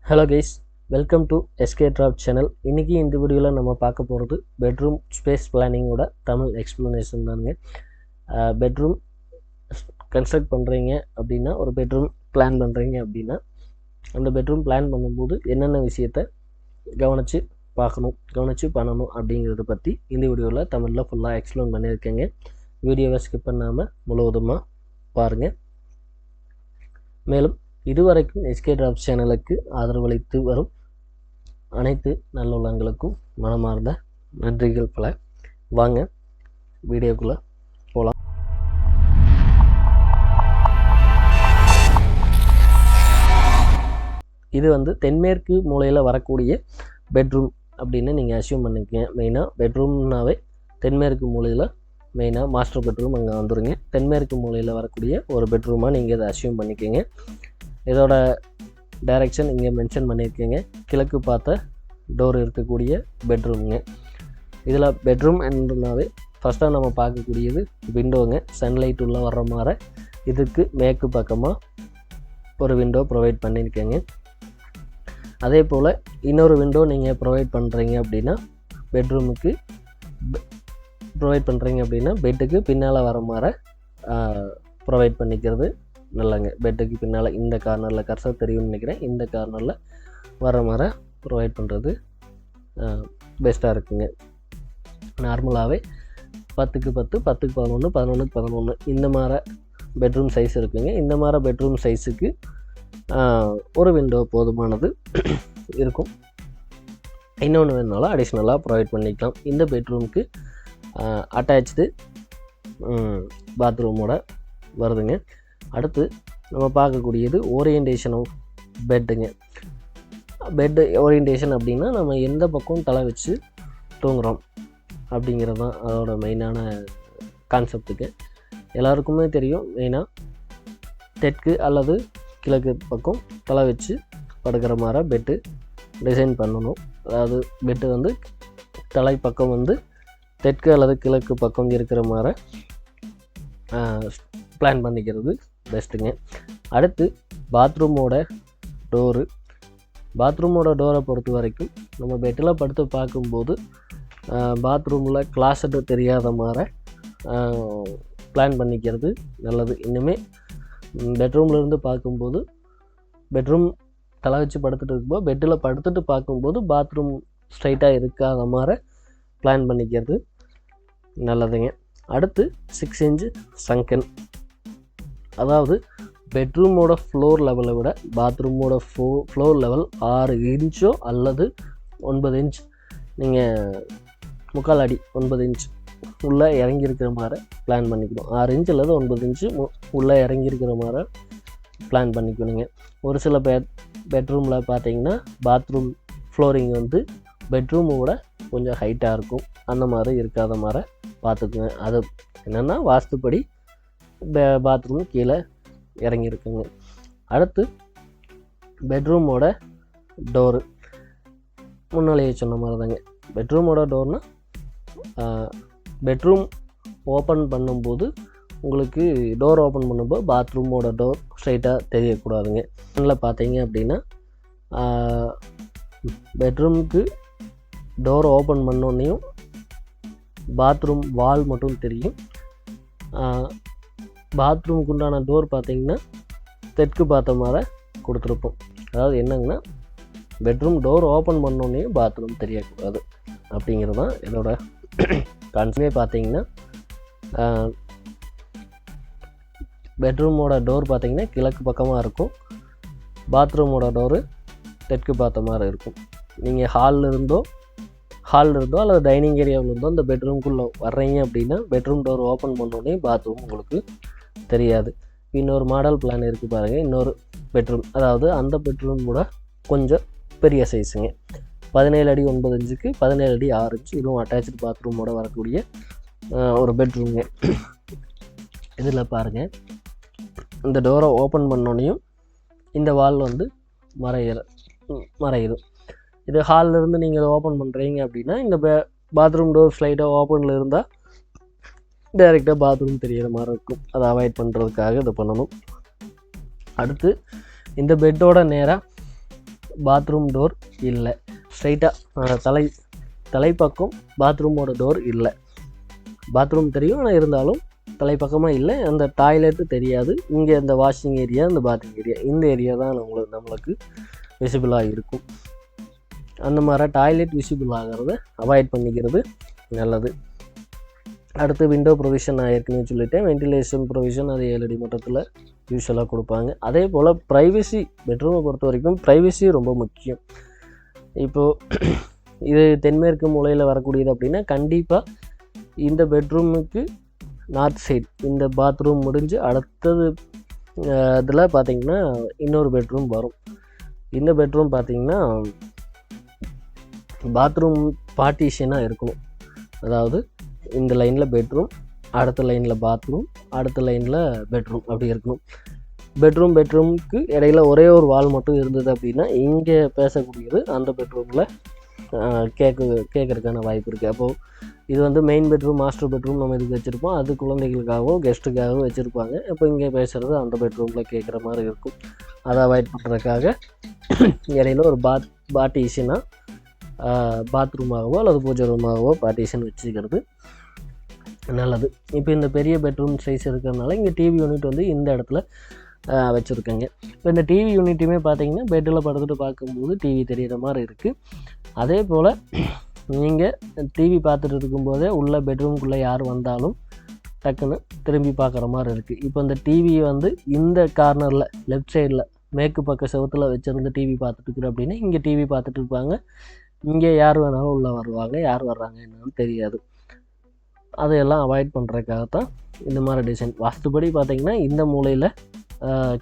Hello guys, welcome to SK drop channel. இன்றைக்கி இந்த வீடியோவில் நம்ம பார்க்க போகிறது பெட்ரூம் ஸ்பேஸ் பிளானிங்கோட தமிழ் எக்ஸ்ப்ளனேஷன் தானுங்க. பெட்ரூம் கன்ஸ்ட்ரக்ட் பண்ணுறீங்க அப்படின்னா, ஒரு பெட்ரூம் பிளான் பண்ணுறீங்க அப்படின்னா, அந்த பெட்ரூம் பிளான் பண்ணும்போது என்னென்ன விஷயத்தை கவனித்து பண்ணணும் அப்படிங்கிறத பற்றி இந்த வீடியோவில் தமிழில் ஃபுல்லாக எக்ஸ்ப்ளைன் பண்ணியிருக்கேங்க. வீடியோவை ஸ்கிப் பண்ணாமல் முழுவதுமாக பாருங்கள். மேலும் இதுவரைக்கும் எஸ்கே ட்ராப் சேனலுக்கு ஆதரவளித்து வரும் அனைத்து நல்லுள்ளங்களுக்கும் மனமார்ந்த நன்றிகள் பல. வாங்க வீடியோக்குள்ளே போகலாம். இது தென்மேற்கு மூலையில் வரக்கூடிய பெட்ரூம் அப்படின்னு நீங்கள் அசியூம் பண்ணிக்கங்க. மெயினாக பெட்ரூம்னாவே தென்மேற்கு மூலையில் மெயினாக மாஸ்டர் பெட்ரூம் அங்கே வந்துடுங்க. தென்மேற்கு மூலையில் வரக்கூடிய ஒரு பெட்ரூமாக நீங்கள் இதை அசியூம் பண்ணிக்கோங்க. இதோட டைரெக்ஷன் இங்கே மென்ஷன் பண்ணியிருக்கீங்க. கிழக்கு பார்த்த டோர் இருக்கக்கூடிய பெட்ரூமுங்க. இதில் பெட்ரூம் என்றனாவே ஃபஸ்ட்டாக நம்ம பார்க்கக்கூடியது விண்டோங்க. சன்லைட் உள்ளே வர்ற மாதிரி இதுக்கு மேற்கு பக்கமாக ஒரு விண்டோ ப்ரொவைட் பண்ணியிருக்கேங்க. அதே போல் இன்னொரு விண்டோ நீங்கள் ப்ரொவைட் பண்ணுறீங்க அப்படின்னா, பெட்ரூமுக்கு ப்ரொவைட் பண்ணுறீங்க அப்படின்னா பெட்டுக்கு பின்னால் வர மாதிரி ப்ரொவைட் பண்ணிக்கிறது நல்லங்க. பெட்டுக்கு பின்னால் இந்த கார்னரில் கர்சர் தெரியும்னு நினைக்கிறேன், இந்த கார்னரில் வர மாதிரி ப்ரொவைட் பண்ணுறது பெஸ்ட்டாக இருக்குங்க. நார்மலாகவே 10க்கு 10, 10க்கு 11, 11க்கு 11 இந்த மாதிரி பெட்ரூம் சைஸ் இருக்குங்க. இந்த மாதிரி பெட்ரூம் சைஸுக்கு ஒரு விண்டோ போதுமானது இருக்கும். இன்னொன்று வேணுனாலும் அடிஷ்னலாக ப்ரொவைட் பண்ணிக்கலாம். இந்த பெட்ரூமுக்கு அட்டாச்சு பாத்ரூமோட வருதுங்க. அடுத்து நம்ம பார்க்கக்கூடியது ஓரியன்டேஷன் ஆஃப் பெட்டுங்க. பெட்டு ஓரியன்டேஷன் அப்படின்னா, நம்ம எந்த பக்கம் தலை வச்சு தூங்குகிறோம் அப்படிங்கிறது தான் அதோட மெயினான கான்செப்ட்டுக்கு. எல்லாருக்குமே தெரியும், மெயினாக தெற்கு அல்லது கிழக்கு பக்கம் தலை வச்சு படுக்கிற மாதிரி பெட்டு டிசைன் பண்ணணும். அதாவது பெட்டு தலை பக்கம் தெற்கு அல்லது கிழக்கு பக்கம் இருக்கிற மாதிரி பிளான் பண்ணிக்கிறது பெஸ்ட்டுங்க. அடுத்து பாத்ரூமோட டோரு. பாத்ரூமோட டோரை பொறுத்த வரைக்கும் நம்ம பெட்டில் படுத்து பார்க்கும்போது பாத்ரூமில் கிளாஸட்டு தெரியாத மாதிரி பிளான் பண்ணிக்கிறது நல்லது. இன்னுமே பெட்ரூம்லேருந்து பார்க்கும்போது, பெட்ரூம் தலை வச்சு படுத்துட்டு இருக்கும்போது பெட்டில் படுத்துட்டு பார்க்கும்போது பாத்ரூம் ஸ்ட்ரைட்டாக இருக்காத மாதிரி பிளான் பண்ணிக்கிறது நல்லதுங்க. அடுத்து 6 இன்ச் சங்கன். அதாவது பெட்ரூமோட ஃப்ளோர் லெவலை விட பாத்ரூமோட ஃப்ளோர் லெவல் 6 இன்ச்சோ அல்லது 9 இன்ச், நீங்கள் 3/4 அடி 9 இன்ச் உள்ளே இறங்கியிருக்கிற மாதிரி பிளான் பண்ணிக்கணும். 6 இன்ச் அல்லது 9 இன்ச்சு உள்ளே இறங்கியிருக்கிற மாதிரி பிளான் பண்ணிக்கணுங்க. ஒரு சில பெட்ரூமில் பார்த்தீங்கன்னா பாத்ரூம் ஃப்ளோரிங் பெட்ரூமோட கொஞ்சம் ஹைட்டாக இருக்கும். அந்த மாதிரி இருக்காத மாதிரி பார்த்துக்குங்க. அது என்னென்னா வாஸ்துப்படி பாத்ரூம் கீழே இறங்கியிருக்குங்க. அடுத்து பெட்ரூமோட டோரு. முன்னாலேயே சொன்ன மாதிரி தாங்க. பெட்ரூமோட டோர்னால் பெட்ரூம் ஓப்பன் பண்ணும்போது உங்களுக்கு டோர் ஓப்பன் பண்ணும்போது பாத்ரூமோட டோர் ஸ்ட்ரைட்டாக தெரியக்கூடாதுங்க. அதில் பார்த்தீங்க அப்படின்னா, பெட்ரூமுக்கு டோர் ஓப்பன் பண்ணோன்னையும் பாத்ரூம் வால் மட்டும் தெரியும். பாத்ரூமுக்கு உண்டான டோர் பார்த்திங்கன்னா தெற்கு பார்த்த மாதிரி கொடுத்துருப்போம். அதாவது என்னங்கன்னா, பெட்ரூம் டோர் ஓப்பன் பண்ணோன்னே பாத்ரூம் தெரியக்கூடாது அப்படிங்கிறது தான் இதோட கான்செப்டே. பார்த்தீங்கன்னா பெட்ரூமோட டோர் பார்த்திங்கன்னா கிழக்கு பக்கமாக இருக்கும். பாத்ரூமோட டோரு தெற்கு பார்த்த மாதிரி இருக்கும். நீங்கள் ஹாலில் இருந்தோ அல்லது டைனிங் ஏரியாவில் இருந்தோ இந்த பெட்ரூம்குள்ளே வர்றீங்க அப்படின்னா, பெட்ரூம் டோர் ஓப்பன் பண்ணோடனே பாத்ரூம் உங்களுக்கு தெரியாது. இன்னொரு மாடல் பிளான் இருக்குது பாருங்கள். இன்னொரு பெட்ரூம், அதாவது அந்த பெட்ரூமோட கொஞ்சம் பெரிய சைஸுங்க. 17 அடி 9 இன்ச்சுக்கு 17 அடி 6 இன்ச்சு. இதுவும் அட்டாச்சு பாத்ரூமோட வரக்கூடிய ஒரு பெட்ரூமுங்க. இதில் பாருங்கள், இந்த டோரை ஓப்பன் பண்ணோன்னையும் இந்த வால் மறையிடும். இது ஹாலில் இருந்து நீங்கள் இதை ஓப்பன் பண்ணுறீங்க அப்படின்னா, இந்த பாத்ரூம் டோர் ஸ்லைடாக ஓப்பனில் இருந்தால் டைரெக்டாக பாத்ரூம் தெரிகிற மாதிரி இருக்கும். அதை அவாய்ட் பண்ணுறதுக்காக இதை பண்ணணும். அடுத்து இந்த பெட்டோட நேராக பாத்ரூம் டோர் இல்லை. ஸ்ட்ரைட்டாக தலைப்பக்கம் பாத்ரூமோட டோர் இல்லை. பாத்ரூம் தெரியும், ஆனால் இருந்தாலும் தலைப்பக்கமாக இல்லை. அந்த டாய்லெட்டு தெரியாது. இங்கே இந்த வாஷிங் ஏரியா, இந்த பாத்ரூம் ஏரியா, இந்த ஏரியா தான் நம்மளுக்கு விசிபிளாக இருக்கும். அந்த மாதிரி டாய்லெட் விசிபிள் ஆகிறத அவாய்ட் பண்ணிக்கிறது நல்லது. அடுத்து விண்டோ ப்ரொவிஷன் நான் ஏற்கனவே சொல்லிட்டேன். வென்டிலேஷன் ப்ரொவிஷன் அது 7 அடி மட்டத்தில் யூஸ்வலாக கொடுப்பாங்க. அதே போல் ப்ரைவசி, பெட்ரூமை பொறுத்த வரைக்கும் ப்ரைவசி ரொம்ப முக்கியம். இப்போது இது தென்மேற்கு மூலையில் வரக்கூடியது அப்படின்னா கண்டிப்பாக இந்த பெட்ரூமுக்கு நார்த் சைடு, இந்த பாத்ரூம் முடிஞ்சு அடுத்தது இதில் பார்த்திங்கன்னா இன்னொரு பெட்ரூம் வரும். இந்த பெட்ரூம் பார்த்திங்கன்னா பாத்ரூம் பார்ட்டிஷனாக இருக்கணும். அதாவது இந்த லைனில் பெட்ரூம், அடுத்த லைனில் பாத்ரூம், அடுத்த லைனில் பெட்ரூம், அப்படி இருக்கணும். பெட்ரூமுக்கு இடையில ஒரே ஒரு வால் மட்டும் இருந்தது அப்படின்னா இங்கே பேசக்கூடியது அந்த பெட்ரூமில் கேட்குறதுக்கான வாய்ப்பு இருக்குது. அப்போது இது வந்து மெயின் பெட்ரூம், மாஸ்டர் பெட்ரூம் நம்ம இதுக்கு வச்சுருப்போம். அது குழந்தைகளுக்காகவோ கெஸ்ட்டுக்காகவோ வச்சுருப்பாங்க. இப்போ இங்கே பேசுகிறது அந்த பெட்ரூமில் கேட்குற மாதிரி இருக்கும். அதை அவாய்ட் பண்ணுறதுக்காக இடையில ஒரு பார்ட்டிஷனாக பாத்ரூமாகவோ அல்லது பூஜை ரூமாகவோ பார்ட்டிஷன் வச்சுக்கிறது நல்லது. இப்போ இந்த பெரிய பெட்ரூம் சைஸ் இருக்கிறதுனால இங்கே டிவி யூனிட் வந்து இந்த இடத்துல வச்சுருக்கேங்க. இப்போ இந்த டிவி யூனிட்டுமே பார்த்திங்கன்னா பெட்டில் படுத்துட்டு பார்க்கும்போது டிவி தெரிகிற மாதிரி இருக்குது. அதே போல் நீங்கள் டிவி பார்த்துட்டு இருக்கும்போதே உள்ள பெட்ரூம்குள்ளே யார் வந்தாலும் டக்குன்னு திரும்பி பார்க்குற மாதிரி இருக்குது. இப்போ இந்த டிவியை வந்து இந்த கார்னரில் லெஃப்ட் சைடில் மேற்கு பக்க செவத்தில் வச்சுருந்து டிவி பார்த்துட்டு இருக்கிறோம் அப்படின்னா இங்கே டிவி பார்த்துட்டு இருப்பாங்க. இங்கே யார் வேணாலும் உள்ளே வருவாங்க. யார் வர்றாங்க என்னன்னு தெரியாது. அதையெல்லாம் அவாய்ட் பண்ணுறதுக்காகத்தான் இந்த மாதிரி டிசைன். வாஸ்துபடி பார்த்திங்கன்னா இந்த மூலையில்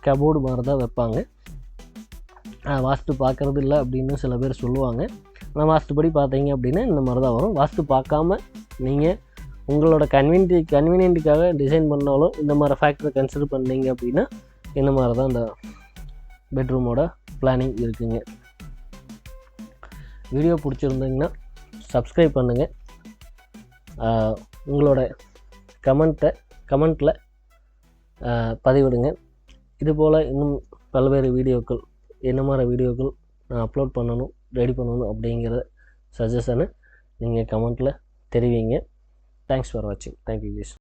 கபோர்டு மாதிரி தான் வைப்பாங்க. வாஸ்து பார்க்குறது இல்லை அப்படின்னு சில பேர் சொல்லுவாங்க. ஆனால் வாஸ்துபடி பார்த்தீங்க அப்படின்னா இந்த மாதிரி தான் வரும். வாஸ்து பார்க்காம நீங்கள் உங்களோட கன்வீனியன்ட்டுக்காக டிசைன் பண்ணாலும் இந்த மாதிரி ஃபேக்டரை கன்சிடர் பண்ணீங்க அப்படின்னா இந்த மாதிரி தான் இந்த பெட்ரூமோட பிளானிங் இருக்குங்க. வீடியோ பிடிச்சிருந்தீங்கன்னா சப்ஸ்கிரைப் பண்ணுங்கள். உங்களோட கமெண்ட்டில் பதிவிடுங்க. இதுபோல் இன்னும் பல்வேறு வீடியோக்கள், என்ன மாதிரி வீடியோக்கள் நான் அப்லோட் பண்ணணும், ரெடி பண்ணணும் அப்படிங்கிற சஜஷனை நீங்கள் கமெண்ட்டில் தெரிவிங்க. தேங்க்ஸ் ஃபார் வாட்சிங். Thank you guys.